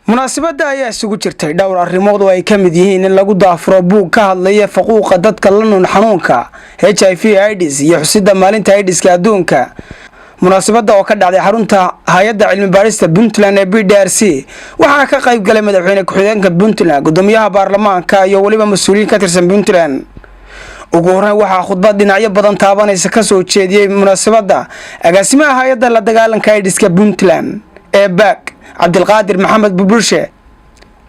munaasabada ayaa isugu jirtay dhowr arrimood oo ay ka mid yihiin in lagu daafuro buug ka hadlaya faquuqa dadka la nool xanuunka HIV/AIDS iyo xusida maalinta AIDS-ka adduunka. munaasabada oo ka dhacday xarunta hay'adda cilmi baarista Puntland ee BDRC waxaa ka qayb galay madaxweyne ku-xigeenka Puntland, gudoomiyaha baarlamaanka iyo waliba mas'uuliyiin ka tirsan Puntland. ugu horreyn waxaa khudbad dhinacyo badan taabanaysa ka soo jeediyay munaasabada agaasimaha hay'adda la dagaalanka AIDS-ka Puntland ee BAC Cabdilqaadir Maxamed Bulshe.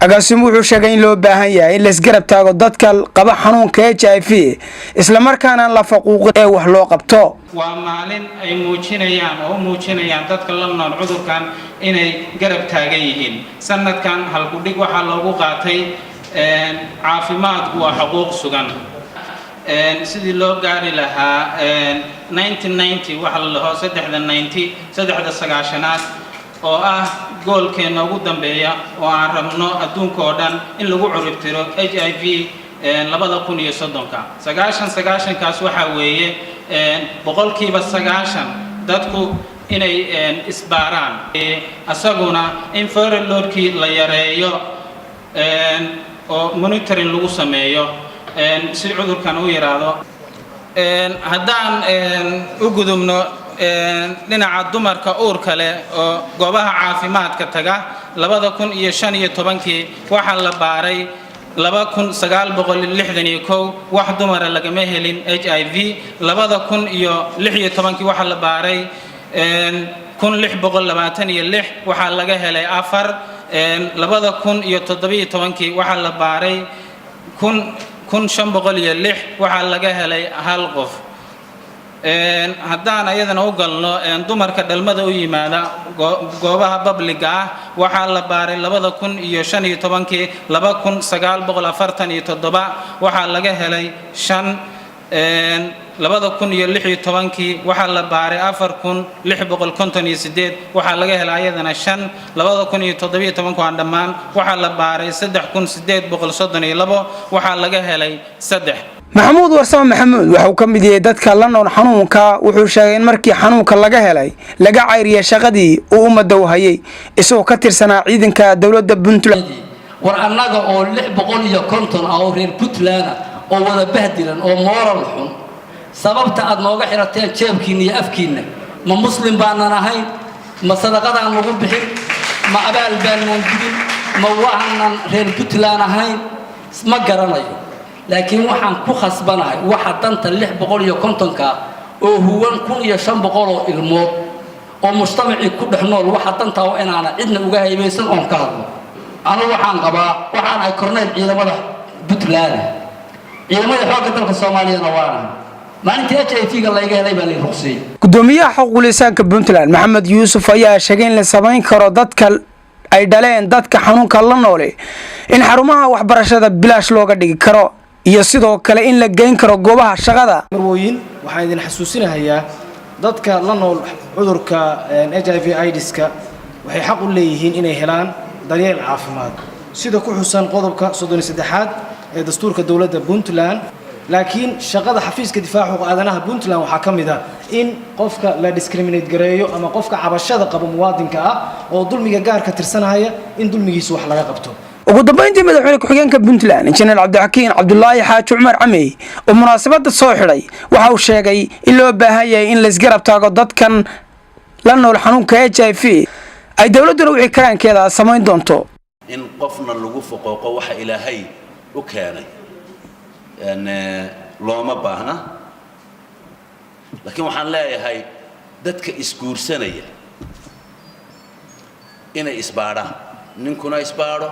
agaasimu wuxuu sheegay in loo baahan yahay in la isgarab taago dadka qaba xanuunka HIV isla markaana la faquuqo ee wax loo qabto. waa maalin ay muujinayaan dadka la nool cudurkan inay garab taagan yihiin. sanadkan halkudhig waxaa loogu qaatay caafimaadku waa xuquuq sugan. sidii loo gaari lahaa 1990 waxa la dhaho 390 oo ah goolkeena ugu dambeeya oo aan rabno adduunka oo dhan in lagu curibtiro HIV 2030ka. 90 kaas waxa weeye boqolkiiba 90 dadku inay isbaaraan, asaguna in viral loadkii la yareeyo oo monitoring lagu sameeyo si cudurkan u yaraado. haddaan u gudubno dhinaca dumarka uurka leh oo goobaha caafimaadka taga 2015 waxaa la baaray 2961 wax dumar lagama helin HIV. 2016 waxaa la baaray 1626 waxaa laga helay 4. 2017 waxaa la baaray 1506 waxaa laga helay 1 qof. haddaan ayadana u galno dumarka dhalmada u yimaada goobaha publiga ah waxaa la baaray 2015 2947 waxaa laga helay 5. 2016 waxaa la baaray 4658 waxaa laga helay ayadana 5. 2017 waa dhammaan waxaa la baaray 3832 waxaa laga helay 3. maxamuud warsame maxamuud waxa uu ka mid yahay dadka la nool xanuunka. wuxuu sheegay in markii xanuunka laga helay laga cayriyay shaqadii uu ummadda u hayay isagoo ka tirsanaa ciidanka dawladda Puntland. war annaga oo 650 ah oo reer Puntland oo wada bahdilan oo moral xun sababta aad nooga xirateen jeebkiina iyo afkiina ma muslim baanan ahayn, ma sadaqadaan lagu bixin, ma abaal baanan gudin, ma waxaan reer Puntland ahayn ma garanayo. laakiin waxaan ku khasbanahay waxa danta 650 oo huwan 1500 oo ilmood oo mujtamaci ku dhaxnool waxa danta oo inaana cidna uga haybaysan oo ka hadlo. anigu waxaan qabaa waxaan ay korneel ciidamada Puntland ciidamada xoogga dalka Soomaaliya waana maalintii HIV-ga laga helay baa la ruqsiyay. gudoomiyaha xuquuqul insaanka Puntland Maxamed Yuusuf ayaa sheegay in la sameyn karo dadka ay dhaleen dadka xanuunka la nool in xarumaha waxbarashada bilaash looga dhigi karo iyo sidoo kale in la geyn karo goobaha shaqada. marwooyin waxaan idin xasuusinayaa dadka la nool cudurka HIV/AIDS-ka waxay xaq u leeyihiin inay helaan daryeel caafimaad sida ku xusan qodobka 33 ee dastuurka dawladda Puntland. laakiin shaqada xafiiska difaaca xuquuqda aadanaha Puntland waxaa ka mid ah in qofka la discriminate gareeyo ama qofka cabashada qaba muwaadinka ah oo dulmiga gaarka tirsanaya in dulmigiisa wax laga qabto. ugu dambeyntii madaxweyne ku-xigeenka Puntland Injineer Cabdixakiin Cabdullaahi Xaaji Cumar Camey oo munaasabada soo xidhay waxa uu sheegay in loo baahan yahay in la isgarab taago dadkan la nool xanuunka HIV ay dawladuna wixii karaankeeda samayn doonto. in qofna lagu fuqooqo waxa Ilaahay u keenay looma baahna. laakiin waxaan leeyahay dadka isguursanaya inay isbaadhaan, ninkuna isbaadho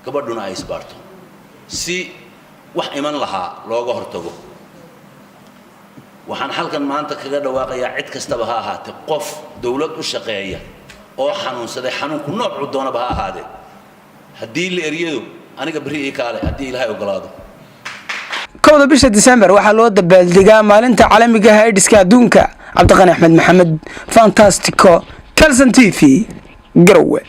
gabadhuna ay isbaarto si wax iman lahaa looga hortago. waxaan halkan maanta kaga dhawaaqayaa cid kastaba ha ahaatee qof dawlad u shaqeeya oo xanuunsaday xanuunku noocu doonaba ha ahaadee haddii la eryado aniga bari ii kaale haddii Ilaahay ogolaado. 1 bisha December waxaa loo dabaaldegaa maalinta caalamiga ah ee AIDS-ka adduunka. Cabdiqani Axmed Maxamed, Fantastico, Kalson TV, Garowe.